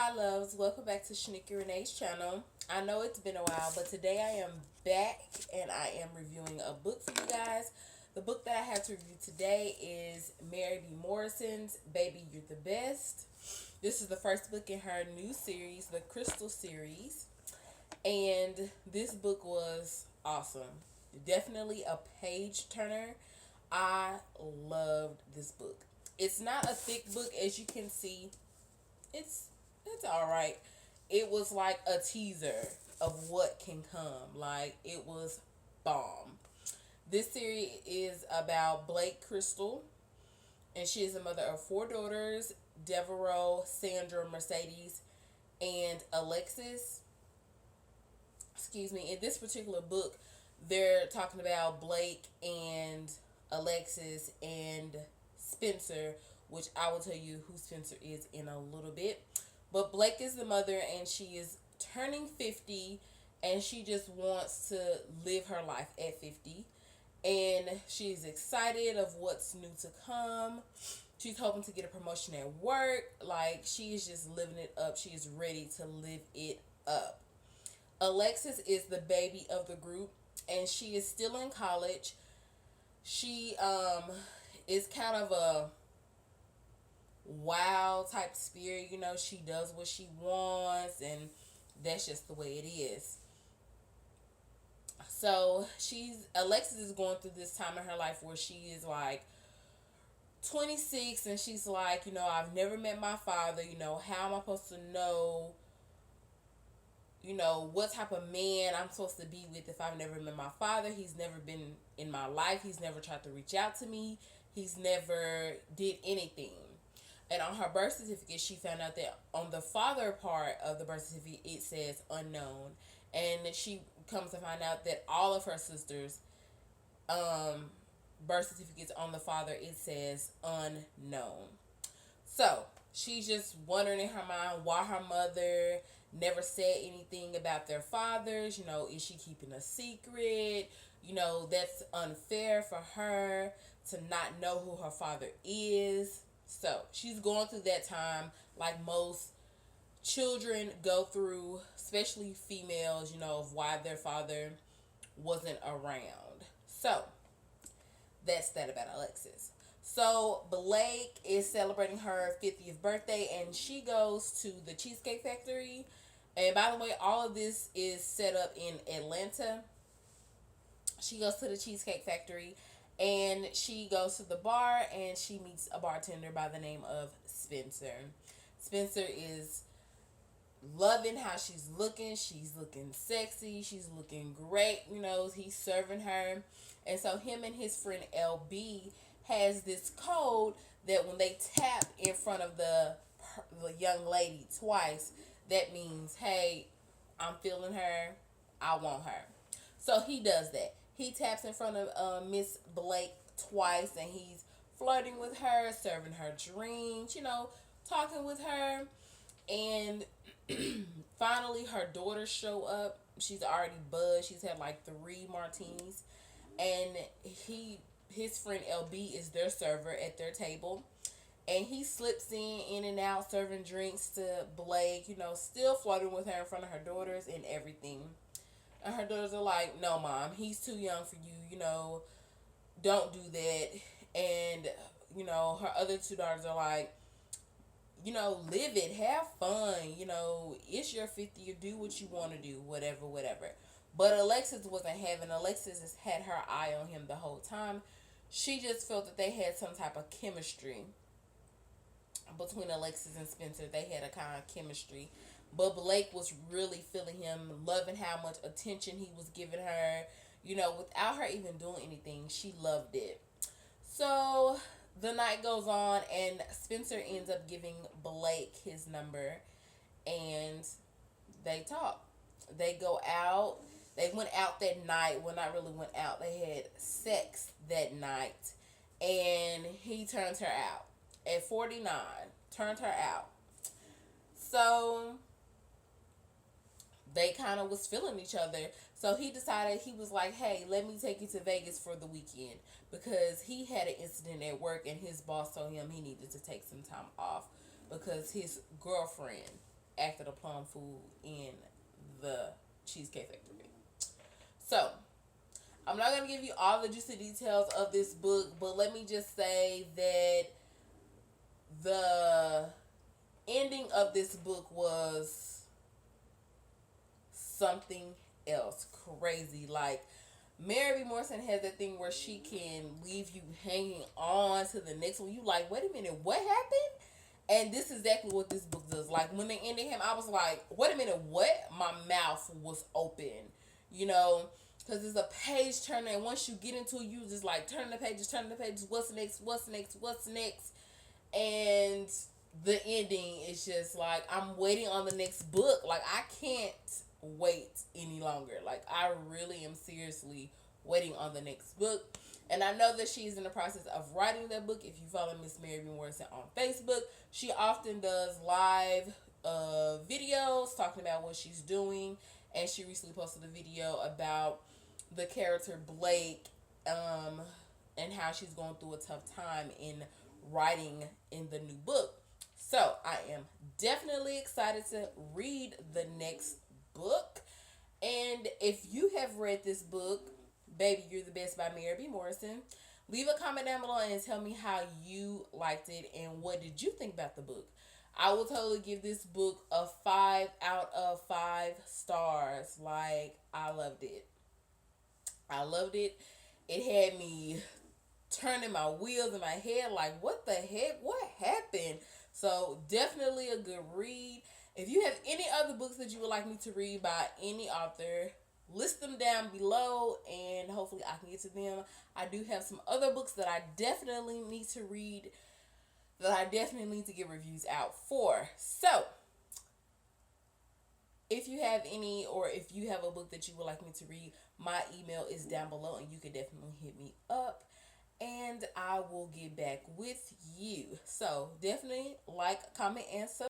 Hi loves, welcome back to Shanika Renee's channel. I know it's been a while, but today I am back and I am reviewing a book for you guys. The book that I have to review today is Mary B. Morrison's Baby You're the Best. This is the first book in her new series, the Crystal series. And this book was awesome. Definitely a page turner. I loved this book. It's not a thick book, as you can see. It's it's all right. It was like a teaser of what can come. Like it was bomb. This series is about Blake Crystal, and she is the mother of four daughters: Devereaux, Sandra, Mercedes, and Alexis. Excuse me. In this particular book, they're talking about Blake and Alexis and Spencer, which I will tell you who Spencer is in a little bit. But Blake is the mother, and she is turning 50, and she just wants to live her life at 50. And she's excited of what's new to come. She's hoping to get a promotion at work. Like, she is just living it up. She is ready to live it up. Alexis is the baby of the group, and she is still in college. She is kind of a wild type spirit. She does what she wants, and that's just the way it is. So Alexis is going through this time in her life where she is like 26, and she's like, I've never met my father. How am I supposed to know what type of man I'm supposed to be with if I've never met my father? He's never been in my life. He's never tried to reach out to me. He's never did anything. And on her birth certificate, she found out that on the father part of the birth certificate, it says unknown. And she comes to find out that all of her sisters' birth certificates on the father, it says unknown. So she's just wondering in her mind why her mother never said anything about their fathers. Is she keeping a secret? That's unfair for her to not know who her father is. So she's going through that time like most children go through, especially females, of why their father wasn't around. So that's that about Alexis. So Blake is celebrating her 50th birthday, and she goes to the Cheesecake Factory. And by the way, all of this is set up in Atlanta. She goes to the Cheesecake Factory, and she goes to the bar, and she meets a bartender by the name of Spencer. Spencer is loving how she's looking. She's looking sexy. She's looking great. He's serving her. And so him and his friend LB has this code that when they tap in front of the young lady twice, that means, hey, I'm feeling her. I want her. So he does that. He taps in front of Miss Blake twice, and he's flirting with her, serving her drinks, talking with her. And finally, her daughters show up. She's already buzzed. She's had like 3 martinis. And his friend LB is their server at their table. And he slips in and out, serving drinks to Blake, still flirting with her in front of her daughters and everything. And her daughters are like, no, Mom, he's too young for you, don't do that. And, her other 2 daughters are like, live it, have fun, it's your 50, you do what you want to do, whatever. But Alexis wasn't having. Alexis has had her eye on him the whole time. She just felt that they had some type of chemistry between Alexis and Spencer. They had a kind of chemistry. But Blake was really feeling him, loving how much attention he was giving her, without her even doing anything. She loved it. So the night goes on, and Spencer ends up giving Blake his number, and they talk. They go out. They went out that night. Well, not really went out. They had sex that night, and he turns her out. At 49, turned her out. So they kind of was feeling each other. So he decided, he was like, hey, let me take you to Vegas for the weekend. Because he had an incident at work, and his boss told him he needed to take some time off because his girlfriend acted a plum fool in the Cheesecake Factory. So, I'm not going to give you all the juicy details of this book, but let me just say that the ending of this book was something else. Crazy. Like, Mary B. Morrison has that thing where she can leave you hanging on to the next one. You like, wait a minute, what happened? And this is exactly what this book does. Like, when they ended him, I was like, wait a minute, what? My mouth was open, you know, because it's a page turner, and once you get into it, you just like turning the pages, what's next, and the ending is just like, I'm waiting on the next book. Like, I can't wait any longer. Like, I really am seriously waiting on the next book. And I know that she's in the process of writing that book. If you follow Miss Mary B. Morrison on Facebook, she often does live videos talking about what she's doing. And she recently posted a video about the character Blake, and how she's going through a tough time in writing in the new book. So I am definitely excited to read the next book. And if you have read this book, Baby, You're the Best by Mary B. Morrison, leave a comment down below and tell me how you liked it and what did you think about the book. I will totally give this book a 5 out of 5 stars. Like, I loved it. It had me turning my wheels in my head like, what the heck? What happened? So, definitely a good read. If you have any other books that you would like me to read by any author, list them down below and hopefully I can get to them. I do have some other books that I definitely need to read, that I definitely need to get reviews out for. So, if you have any, or if you have a book that you would like me to read, my email is down below and you can definitely hit me up and I will get back with you. So, definitely like, comment, and subscribe.